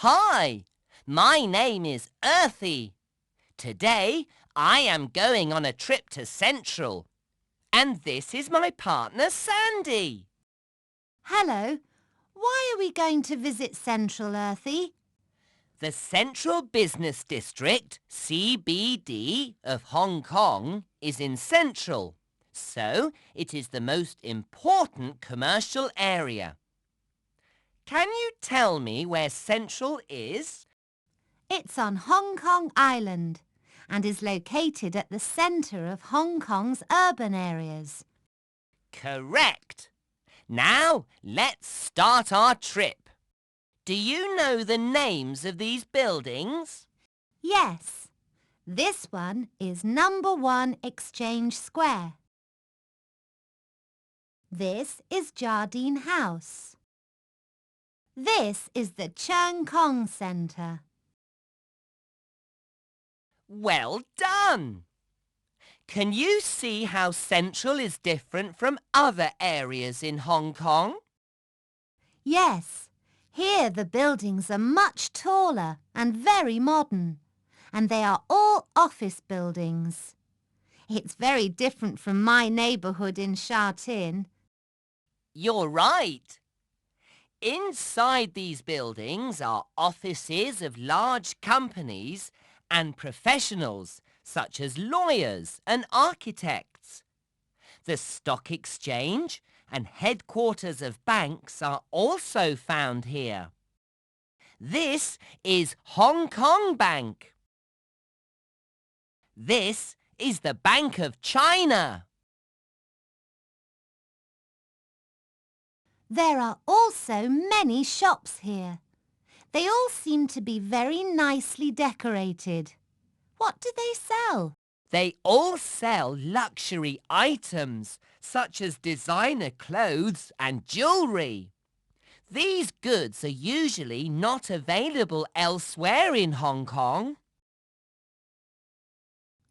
Hi, my name is Earthy. Today I am going on a trip to Central. And this is my partner Sandy. Hello. Why are we going to visit Central, Earthy? The Central Business District, CBD, of Hong Kong is in Central, so it is the most important commercial area. Can you tell me where Central is? It's on Hong Kong Island and is located at the centre of Hong Kong's urban areas. Correct. Now let's start our trip. Do you know the names of these buildings? Yes, this one is Number 1 Exchange Square. This is Jardine House. This is the Cheung Kong Centre. Well done! Can you see how Central is different from other areas in Hong Kong? Yes, here the buildings are much taller and very modern, and they are all office buildings. It's very different from my neighbourhood in Sha Tin. You're right. Inside these buildings are offices of large companies and professionals such as lawyers and architects. The stock exchange and headquarters of banks are also found here. This is Hong Kong Bank. This is the Bank of China. There are also many shops here. They all seem to be very nicely decorated. What do they sell? They all sell luxury items such as designer clothes and jewellery. These goods are usually not available elsewhere in Hong Kong.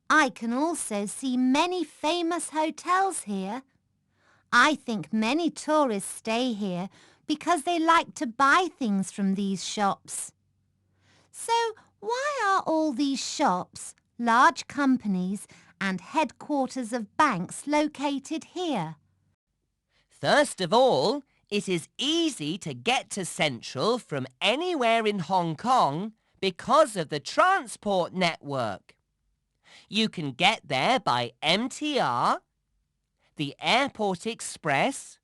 I can also see many famous hotels here. I think many tourists stay here because they like to buy things from these shops. So why are all these shops, large companies and headquarters of banks located here? First of all, it is easy to get to Central from anywhere in Hong Kong because of the transport network. You can get there by MTR, the Airport Express,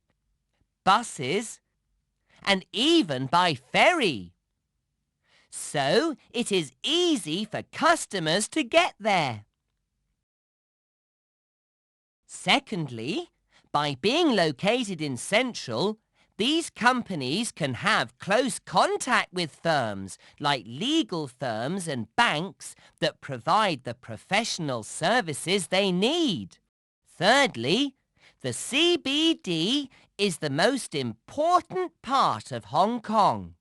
buses, and even by ferry. So it is easy for customers to get there. Secondly, by being located in Central, these companies can have close contact with firms like legal firms and banks that provide the professional services they need. Thirdly, the CBD is the most important part of Hong Kong.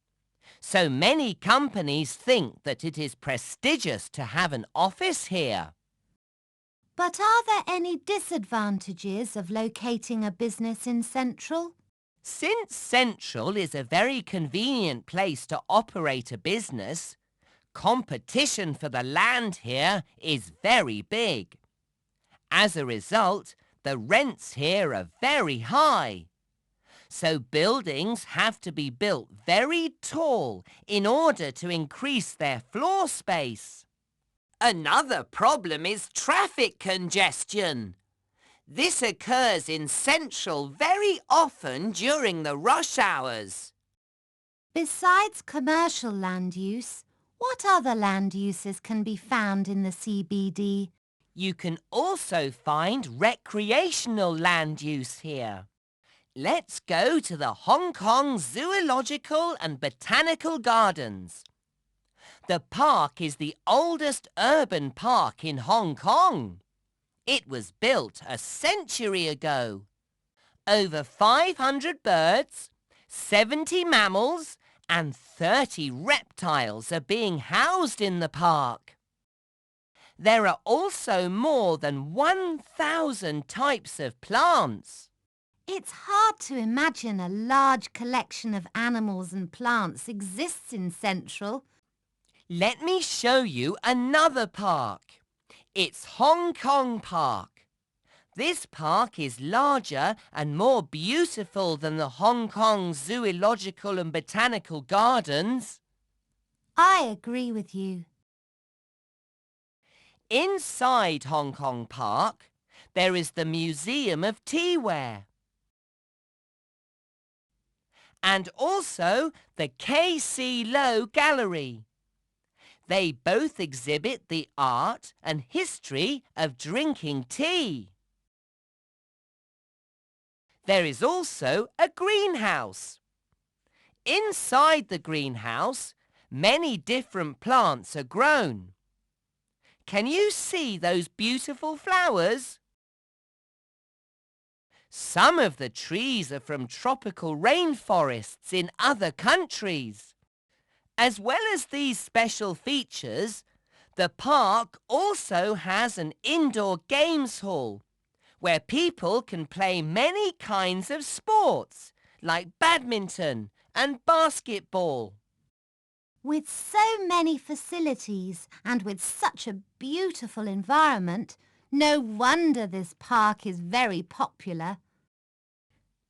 So many companies think that it is prestigious to have an office here. But are there any disadvantages of locating a business in Central? Since Central is a very convenient place to operate a business, competition for the land here is very big. As a result, the rents here are very high. So buildings have to be built very tall in order to increase their floor space. Another problem is traffic congestion. This occurs in Central very often during the rush hours. Besides commercial land use, what other land uses can be found in the CBD? You can also find recreational land use here. Let's go to the Hong Kong Zoological and Botanical Gardens. The park is the oldest urban park in Hong Kong. It was built a century ago. Over 500 birds, 70 mammals, and 30 reptiles are being housed in the park. There are also more than 1,000 types of plants. It's hard to imagine a large collection of animals and plants exists in Central. Let me show you another park. It's Hong Kong Park. This park is larger and more beautiful than the Hong Kong Zoological and Botanical Gardens. I agree with you. Inside Hong Kong Park, there is the Museum of Teaware. And also the K.C. Lowe Gallery. They both exhibit the art and history of drinking tea. There is also a greenhouse. Inside the greenhouse, many different plants are grown. Can you see those beautiful flowers? Some of the trees are from tropical rainforests in other countries. As well as these special features, the park also has an indoor games hall where people can play many kinds of sports like badminton and basketball. With so many facilities and with such a beautiful environment, no wonder this park is very popular.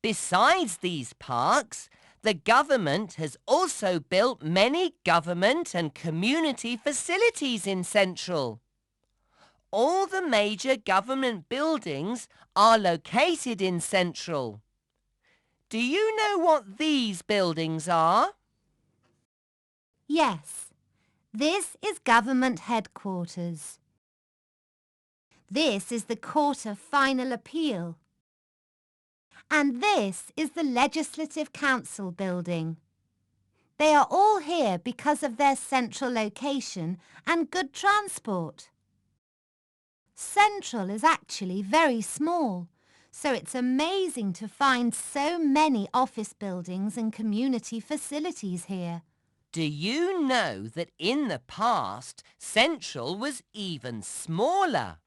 Besides these parks, the government has also built many government and community facilities in Central. All the major government buildings are located in Central. Do you know what these buildings are? Yes, this is government headquarters. This is the Court of Final Appeal. And this is the Legislative Council building. They are all here because of their central location and good transport. Central is actually very small, so it's amazing to find so many office buildings and community facilities here. Do you know that in the past, Central was even smaller?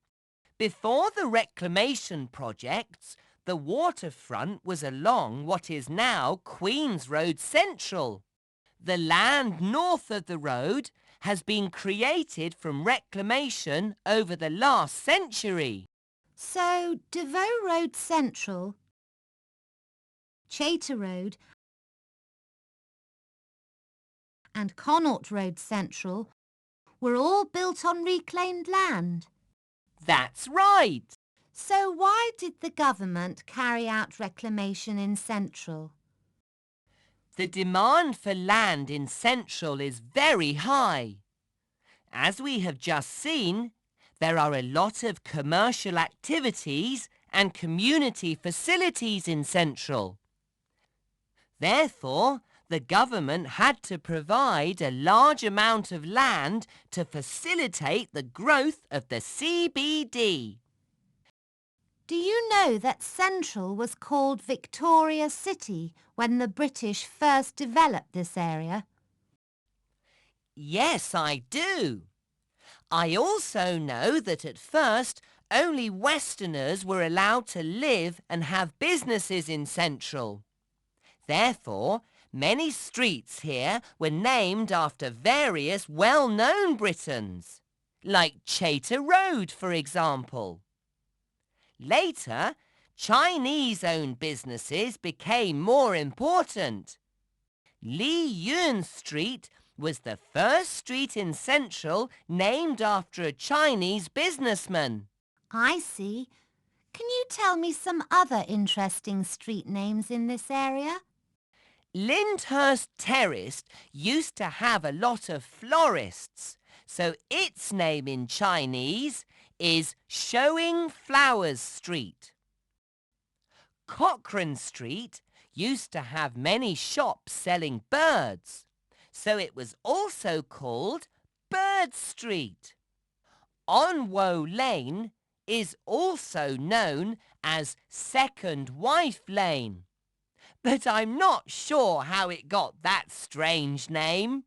Before the reclamation projects, the waterfront was along what is now Queen's Road Central. The land north of the road has been created from reclamation over the last century. So, Devoe Road Central, Chater Road and Connaught Road Central were all built on reclaimed land. That's right. So why did the government carry out reclamation in Central? The demand for land in Central is very high. As we have just seen, there are a lot of commercial activities and community facilities in Central. Therefore, the government had to provide a large amount of land to facilitate the growth of the CBD. Do you know that Central was called Victoria City when the British first developed this area? Yes, I do. I also know that at first only Westerners were allowed to live and have businesses in Central. Therefore, many streets here were named after various well-known Britons, like Chater Road, for example. Later, Chinese-owned businesses became more important. Li Yun Street was the first street in Central named after a Chinese businessman. I see. Can you tell me some other interesting street names in this area? Lyndhurst Terrace used to have a lot of florists, so its name in Chinese is Showing Flowers Street. Cochrane Street used to have many shops selling birds, so it was also called Bird Street. Onwo Lane is also known as Second Wife Lane, but I'm not sure how it got that strange name.